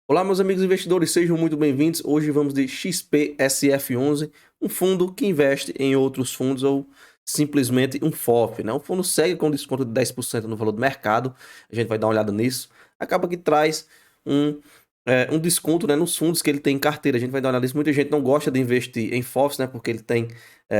Olá, meus amigos investidores, sejam muito bem-vindos. Hoje vamos de XPSF11, um fundo que investe em outros fundos ou simplesmente um FOF, né? O fundo segue com desconto de 10% no valor do mercado, a gente vai dar uma olhada nisso. Acaba que traz um, um desconto, né, nos fundos que ele tem em carteira, a gente vai dar uma olhada nisso. Muita gente não gosta de investir em FOFs, né, porque ele tem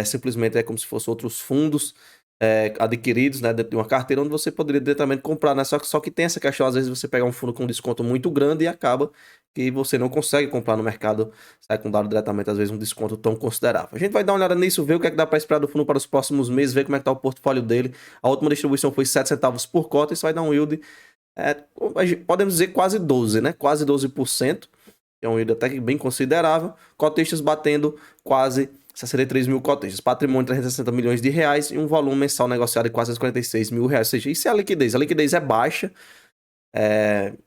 simplesmente como se fossem outros fundos adquiridos, né, dentro de uma carteira onde você poderia diretamente comprar, né? Só que tem essa questão, às vezes você pega um fundo com desconto muito grande e acaba que você não consegue comprar no mercado secundário diretamente, às vezes um desconto tão considerável. A gente vai dar uma olhada nisso, ver o que é que dá para esperar do fundo para os próximos meses, ver como é que está o portfólio dele. A última distribuição foi 7 centavos por cota, isso vai dar um yield, podemos dizer quase 12, né? Quase 12%, que é um yield até que bem considerável. Cotistas batendo quase 63 mil cotistas, patrimônio de 360 milhões de reais e um volume mensal negociado de quase 46 mil reais. Ou seja, isso é a liquidez é baixa.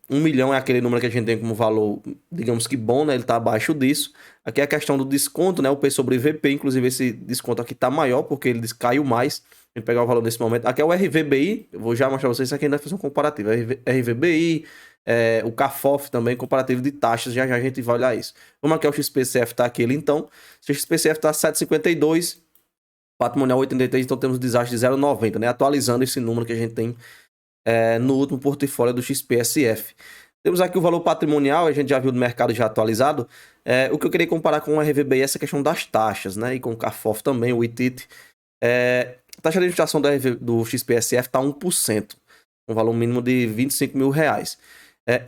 1 milhão é aquele número que a gente tem como valor, digamos que bom, né? Ele está abaixo disso. Aqui é a questão do desconto, né? O P sobre VP, inclusive esse desconto aqui está maior, porque ele caiu mais. A gente pegar o valor nesse momento. Aqui é o RVBI, eu vou já mostrar para vocês, isso aqui ainda vai fazer um comparativo. RVBI, o CAFOF também, comparativo de taxas, já já a gente vai olhar isso. Vamos aqui ao XPCF, tá aqui ele então. O XPCF está 7,52, patrimonial 83, então temos desastre de 0,90, né? Atualizando esse número que a gente tem no último portfólio do XPSF. Temos aqui o valor patrimonial, a gente já viu no mercado já atualizado. O que eu queria comparar com o RVBI é essa questão das taxas, né? E com o CAFOF também, o ITIT. A taxa de administração do XPSF está 1%, um valor mínimo de 25 mil reais.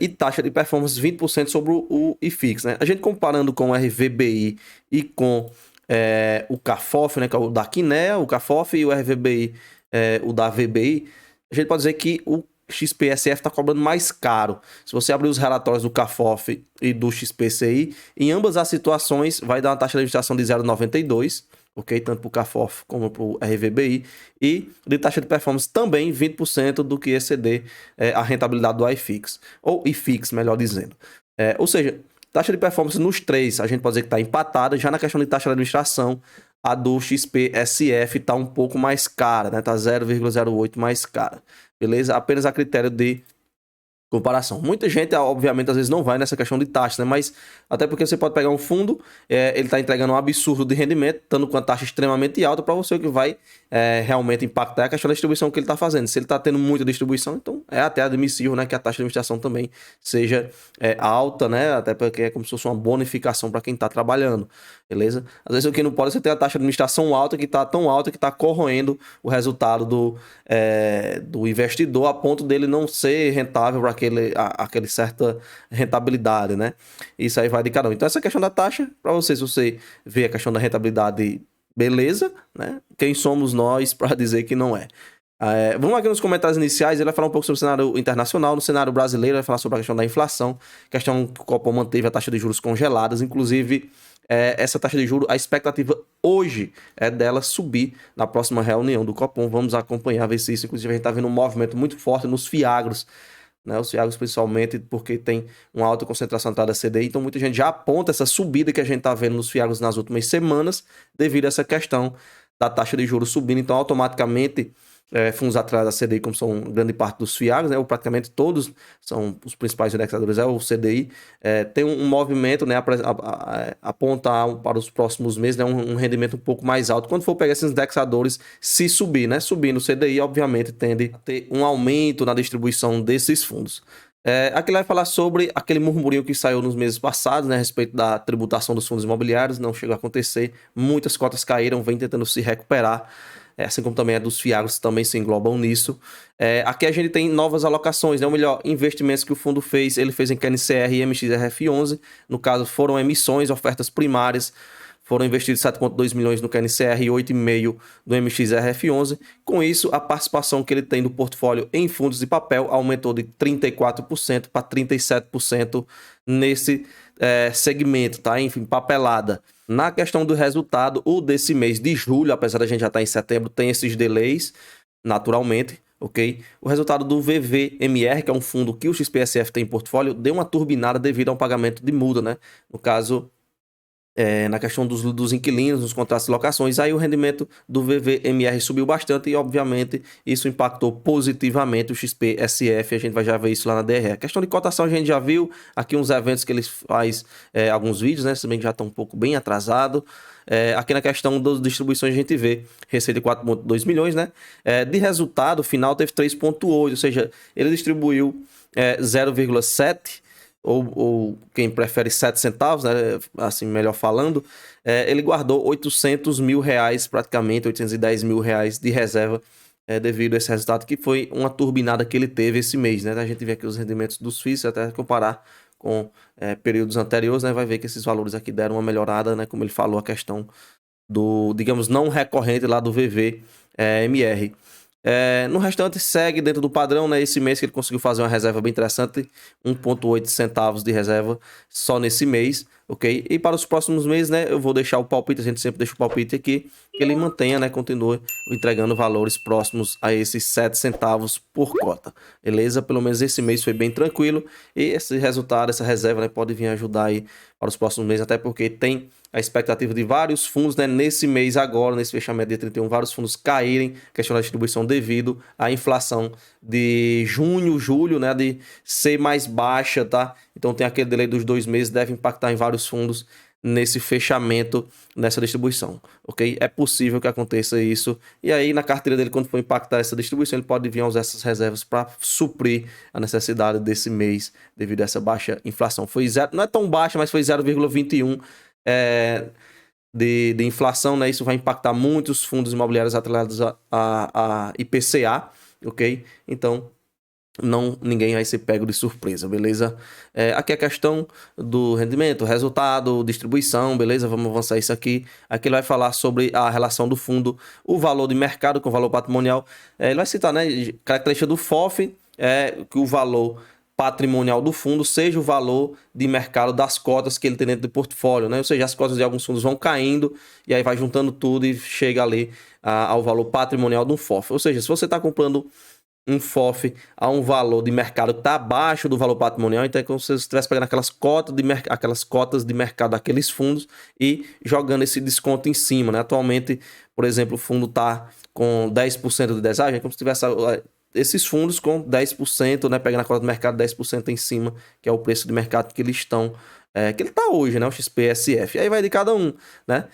E taxa de performance 20% sobre o IFIX, né? A gente comparando com o RVBI e com o CAFOF, né? Que é o da Kinea, o CAFOF e o RVBI, o da VBI, a gente pode dizer que o XPSF está cobrando mais caro. Se você abrir os relatórios do CAFOF e do XPCI, em ambas as situações vai dar uma taxa de administração de 0,92, ok? Tanto para o CAFOF como para o RVBI. E de taxa de performance também 20% do que exceder a rentabilidade do iFix, ou IFIX, melhor dizendo. Ou seja, taxa de performance nos três, a gente pode dizer que está empatada. Já na questão de taxa de administração, a do XPSF está um pouco mais cara, né? Está 0,08 mais cara, beleza? Apenas a critério de comparação. Muita gente, obviamente, às vezes não vai nessa questão de taxa, né? Mas até porque você pode pegar um fundo, ele está entregando um absurdo de rendimento, estando com a taxa extremamente alta para você, o que vai realmente impactar a questão da distribuição que ele está fazendo. Se ele está tendo muita distribuição, então é até admissível, né, que a taxa de administração também seja alta, né? Até porque é como se fosse uma bonificação para quem está trabalhando, beleza? Às vezes o que não pode é você ter a taxa de administração alta, que está tão alta que está corroendo o resultado do investidor a ponto dele não ser rentável para aquele certa rentabilidade, né? Isso aí vai de cada um. Então, essa questão da taxa, para você, se você vê a questão da rentabilidade, beleza, né? Quem somos nós para dizer que não é? Vamos aqui nos comentários iniciais, ele vai falar um pouco sobre o cenário internacional, no cenário brasileiro, vai falar sobre a questão da inflação, questão que o Copom manteve a taxa de juros congeladas, inclusive essa taxa de juros, a expectativa hoje é dela subir na próxima reunião do Copom. Vamos acompanhar, ver se isso, inclusive a gente está vendo um movimento muito forte nos FIAGROS, né? Os FIAGROS principalmente porque tem uma alta concentração da CDI, então muita gente já aponta essa subida que a gente está vendo nos FIAGROS nas últimas semanas devido a essa questão da taxa de juros subindo, então automaticamente fundos atrás da CDI, como são grande parte dos FIAGROS, né, ou praticamente todos são os principais indexadores, o CDI, tem um movimento, né, apontar para os próximos meses, né, um rendimento um pouco mais alto. Quando for pegar esses indexadores, se subir, né, subindo o CDI, obviamente tende a ter um aumento na distribuição desses fundos. Aqui ele vai falar sobre aquele murmurinho que saiu nos meses passados, né, a respeito da tributação dos fundos imobiliários, não chegou a acontecer, muitas cotas caíram, vem tentando se recuperar, assim como também a dos FIAGROS também se englobam nisso. Aqui a gente tem novas alocações, né, ou melhor, investimentos que o fundo fez, ele fez em KNCR e MXRF11, no caso foram emissões, ofertas primárias, foram investidos 7,2 milhões no KNCR e 8,5 no MXRF11. Com isso, a participação que ele tem do portfólio em fundos de papel aumentou de 34% para 37% nesse segmento, tá? Enfim, papelada. Na questão do resultado, o desse mês de julho, apesar da gente já estar em setembro, tem esses delays, naturalmente, ok? O resultado do VVMR, que é um fundo que o XPSF tem em portfólio, deu uma turbinada devido a um pagamento de multa, né? No caso, na questão dos inquilinos, nos contratos de locações, aí o rendimento do VVMR subiu bastante e, obviamente, isso impactou positivamente o XP-SF, a gente vai já ver isso lá na DRE. A questão de cotação a gente já viu, aqui uns eventos que eles faz alguns vídeos, né, se bem que já estão um pouco bem atrasado. Aqui na questão das distribuições a gente vê receita de 4,2 milhões, né? De resultado final teve 3,8, ou seja, ele distribuiu 0,7, ou quem prefere 7 centavos, né, assim melhor falando, ele guardou 800 mil reais, praticamente 810 mil reais de reserva, devido a esse resultado, que foi uma turbinada que ele teve esse mês, né? A gente vê aqui os rendimentos dos FIIs, até comparar com períodos anteriores, né, vai ver que esses valores aqui deram uma melhorada, né, como ele falou, a questão do, digamos, não recorrente lá do VVMR. No restante, segue dentro do padrão, né? Esse mês que ele conseguiu fazer uma reserva bem interessante, 1,8 centavos de reserva só nesse mês, ok? E para os próximos meses, né? Eu vou deixar o palpite, a gente sempre deixa o palpite aqui, que ele mantenha, né? Continue entregando valores próximos a esses 7 centavos por cota, beleza? Pelo menos esse mês foi bem tranquilo e esse resultado, essa reserva, né? Pode vir ajudar aí para os próximos meses, até porque tem a expectativa de vários fundos, né, nesse mês agora, nesse fechamento de 31, vários fundos caírem, questão da distribuição devido à inflação de junho, julho, né, de ser mais baixa, tá? Então tem aquele delay dos 2 meses, deve impactar em vários fundos nesse fechamento, nessa distribuição, ok? É possível que aconteça isso, e aí na carteira dele, quando for impactar essa distribuição, ele pode vir a usar essas reservas para suprir a necessidade desse mês, devido a essa baixa inflação. Foi zero, não é tão baixa, mas foi 0,21 de inflação, né? Isso vai impactar muitos fundos imobiliários atrelados a IPCA, ok? Então, ninguém vai ser pego de surpresa, beleza? Aqui a questão do rendimento, resultado, distribuição, beleza? Vamos avançar isso aqui. Aqui ele vai falar sobre a relação do fundo, o valor de mercado com o valor patrimonial. Ele vai citar, né? Característica do FOF que o valor patrimonial do fundo seja o valor de mercado das cotas que ele tem dentro do portfólio, né? Ou seja, as cotas de alguns fundos vão caindo e aí vai juntando tudo e chega ali ao valor patrimonial de um FOF. Ou seja, se você está comprando um FOF a um valor de mercado que está abaixo do valor patrimonial, então é como se você estivesse pegando aquelas cotas de mercado daqueles fundos e jogando esse desconto em cima, né? Atualmente, por exemplo, o fundo está com 10% de desagem, é como se tivesse esses fundos com 10%, né, pegando a cota do mercado 10% em cima, que é o preço de mercado que eles estão, que ele está hoje, né, o XPSF. E aí vai de cada um, né?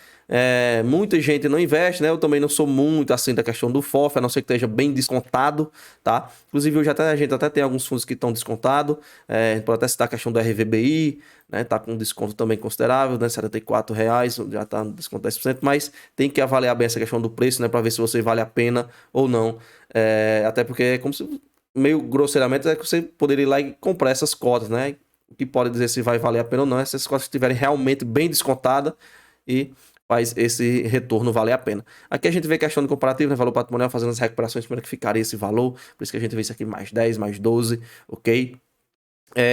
Muita gente não investe, né? Eu também não sou muito assim da questão do FOF, a não ser que esteja bem descontado, tá? Inclusive, hoje a gente até tem alguns fundos que estão descontados. A gente pode até citar a questão do RVBI, né? Tá com um desconto também considerável, né? R$ 74, já tá no desconto 10%, mas tem que avaliar bem essa questão do preço, né? Para ver se você vale a pena ou não. Até porque é como se, meio grosseiramente, que você poderia ir lá e comprar essas cotas, né? O que pode dizer se vai valer a pena ou não, é se essas cotas estiverem realmente bem descontadas e faz esse retorno valer a pena. Aqui a gente vê questão de comparativo, né? Valor patrimonial, fazendo as recuperações, como é que ficaria esse valor, por isso que a gente vê isso aqui mais 10, mais 12, ok?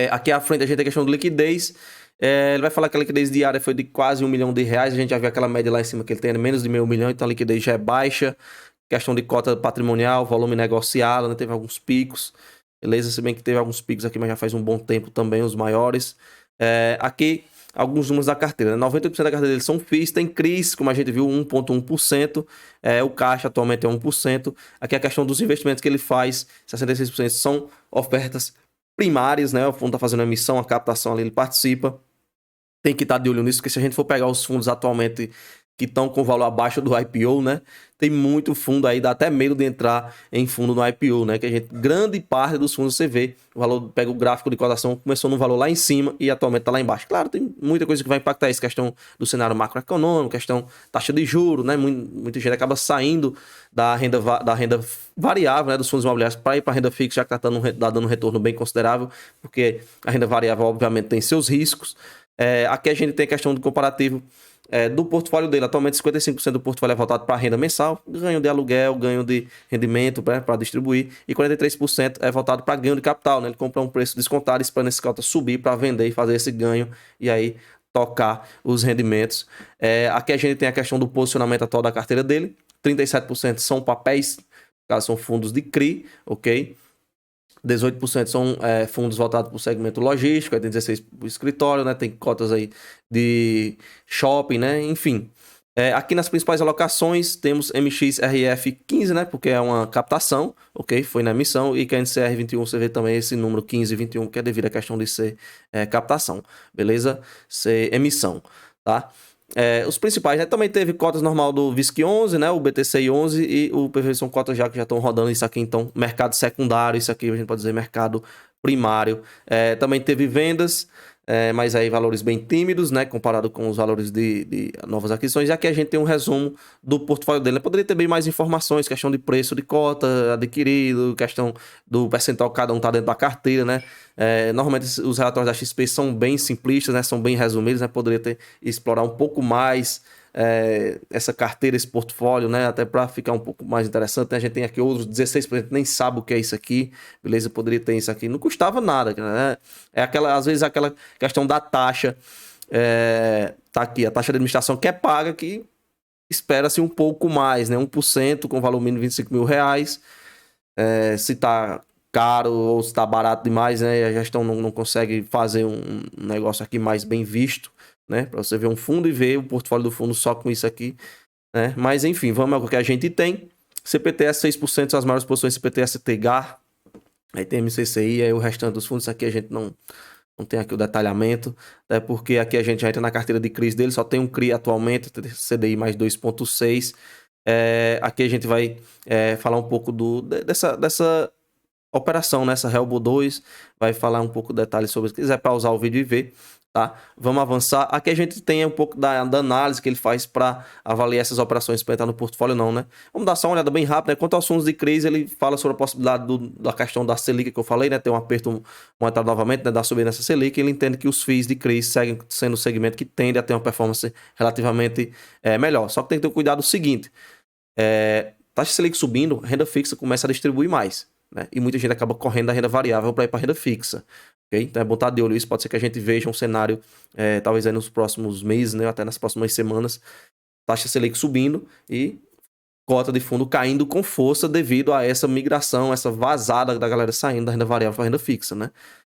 Aqui à frente a gente tem a questão de liquidez. Ele vai falar que a liquidez diária foi de quase R$ 1 milhão, a gente já viu aquela média lá em cima que ele tem, menos de meio milhão, então a liquidez já é baixa. Questão de cota patrimonial, volume negociado, né? Teve alguns picos, beleza? Se bem que teve alguns picos aqui, mas já faz um bom tempo também, os maiores. Aqui, alguns números da carteira, né? 90% da carteira dele são FIIs, tem CRIs, como a gente viu, 1,1%. O caixa atualmente é 1%. Aqui a questão dos investimentos que ele faz, 66% são ofertas primárias, né? O fundo está fazendo a emissão, a captação ali, ele participa. Tem que estar de olho nisso, porque se a gente for pegar os fundos atualmente que estão com valor abaixo do IPO, né? Tem muito fundo aí, dá até medo de entrar em fundo no IPO, né? Que a gente, grande parte dos fundos você vê, o valor, pega o gráfico de cotação, começou no valor lá em cima e atualmente está lá embaixo. Claro, tem muita coisa que vai impactar isso, questão do cenário macroeconômico, questão taxa de juros, né? Muita gente acaba saindo da renda variável, né? Dos fundos imobiliários para ir para a renda fixa, já que está dando um retorno bem considerável, porque a renda variável, obviamente, tem seus riscos. Aqui a gente tem a questão do comparativo do portfólio dele. Atualmente 55% do portfólio é voltado para renda mensal, ganho de aluguel, ganho de rendimento, né, para distribuir, e 43% é voltado para ganho de capital, né? Ele compra um preço descontado, esperando esse cota subir para vender e fazer esse ganho e aí tocar os rendimentos. Aqui a gente tem a questão do posicionamento atual da carteira dele. 37% são papéis, caso são fundos de CRI, ok? 18% são fundos voltados para o segmento logístico, aí tem 16% para o escritório, né? Tem cotas aí de shopping, né? Enfim. Aqui nas principais alocações temos MXRF15, né? Porque é uma captação, ok? Foi na emissão. E que a NCR21 você vê também esse número 15 e 21, que é devido à questão de ser captação, beleza? Ser emissão, tá? Os principais, né? Também teve cotas normal do VISC11, né? O BTCI11 e o PV são cotas já que já estão rodando isso aqui. Então, mercado secundário, isso aqui a gente pode dizer mercado primário. Também teve vendas, mas aí valores bem tímidos, né? Comparado com os valores de novas aquisições. E aqui a gente tem um resumo do portfólio dele. Poderia ter bem mais informações, questão de preço de cota adquirido, questão do percentual que cada um está dentro da carteira, né? Normalmente os relatórios da XP são bem simplistas, né? São bem resumidos, né? Poderia explorar um pouco mais essa carteira, esse portfólio, né? Até para ficar um pouco mais interessante, né? A gente tem aqui outros 16%, nem sabe o que é isso aqui, beleza? Poderia ter isso aqui, não custava nada, né? Às vezes aquela questão da taxa, tá aqui, a taxa de administração que é paga, que espera-se um pouco mais, né? 1% com valor mínimo de 25 mil reais, se tá caro ou se tá barato demais, né? A gestão não consegue fazer um negócio aqui mais bem visto, né? Para você ver um fundo e ver o portfólio do fundo só com isso aqui, né? Mas enfim, vamos ao que a gente tem. CPTS 6% são as maiores posições, CPTS TGAR, aí tem MCCI, aí o restante dos fundos aqui a gente não tem aqui o detalhamento, né? Porque aqui a gente já entra na carteira de CRIs dele, só tem um CRI atualmente, CDI mais 2,6. Aqui a gente vai falar um pouco dessa operação, nessa Helbo 2, vai falar um pouco de detalhes sobre, se quiser pausar o vídeo e ver, tá? Vamos avançar. Aqui a gente tem um pouco da análise que ele faz para avaliar essas operações para entrar no portfólio, não, né? Vamos dar só uma olhada bem rápida, né? Quanto aos fundos de crise, ele fala sobre a possibilidade da questão da Selic que eu falei, né? Tem um aperto monetário novamente, né? Da subida nessa Selic, ele entende que os FIIs de crise seguem sendo um segmento que tende a ter uma performance relativamente melhor. Só que tem que ter cuidado o seguinte, taxa Selic subindo, renda fixa começa a distribuir mais, né? E muita gente acaba correndo da renda variável para ir para a renda fixa. Okay? Então é bom estar de olho nisso. Pode ser que a gente veja um cenário, talvez aí nos próximos meses, né? Até nas próximas semanas, taxa Selic subindo e cota de fundo caindo com força devido a essa migração, essa vazada da galera saindo da renda variável para a renda fixa, né?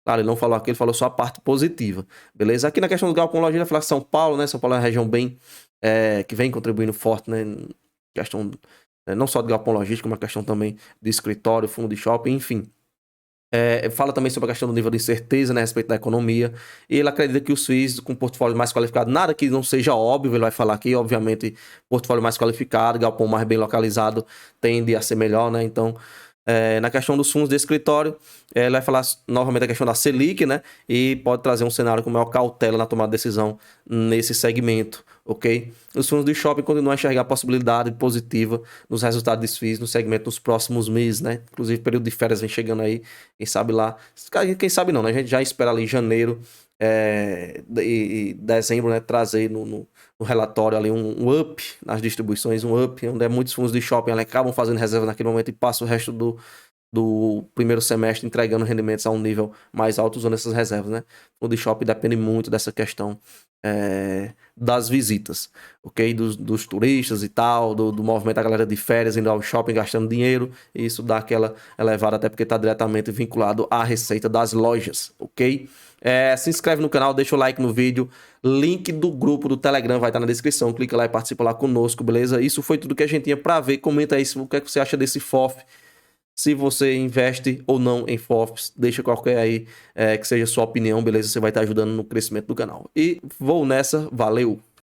Claro, ele não falou aqui, ele falou só a parte positiva, beleza? Aqui na questão do galpão lojista, ele vai falar São Paulo, né? São Paulo é uma região bem que vem contribuindo forte, né? Questão não só de galpão logístico, mas questão também de escritório, fundo de shopping, enfim. Fala também sobre a questão do nível de incerteza, né, a respeito da economia. E ele acredita que os FIIs com portfólio mais qualificado, nada que não seja óbvio, ele vai falar aqui, obviamente, portfólio mais qualificado, galpão mais bem localizado, tende a ser melhor, né? Então, na questão dos fundos de escritório, ele vai falar novamente a questão da Selic, né? E pode trazer um cenário com maior cautela na tomada de decisão nesse segmento, ok? Os fundos de shopping continuam a enxergar a possibilidade positiva nos resultados dos FIIs no segmento nos próximos meses, né? Inclusive, o período de férias vem chegando aí, quem sabe lá. Quem sabe não, né? A gente já espera ali em janeiro e dezembro, né? Trazer no relatório ali um up nas distribuições, um up, onde muitos fundos de shopping acabam fazendo reserva naquele momento e passam o resto do primeiro semestre entregando rendimentos a um nível mais alto usando essas reservas, né? O de shopping depende muito dessa questão das visitas, ok? Dos turistas e tal, do movimento da galera de férias indo ao shopping gastando dinheiro, e isso dá aquela elevada até porque está diretamente vinculado à receita das lojas, ok? Se inscreve no canal, deixa o like no vídeo, link do grupo do Telegram vai estar na descrição, clica lá e participa lá conosco, beleza? Isso foi tudo que a gente tinha para ver, comenta aí o que é que você acha desse FOF, se você investe ou não em FOFs, deixa qualquer aí que seja sua opinião, beleza? Você vai estar ajudando no crescimento do canal. E vou nessa, valeu!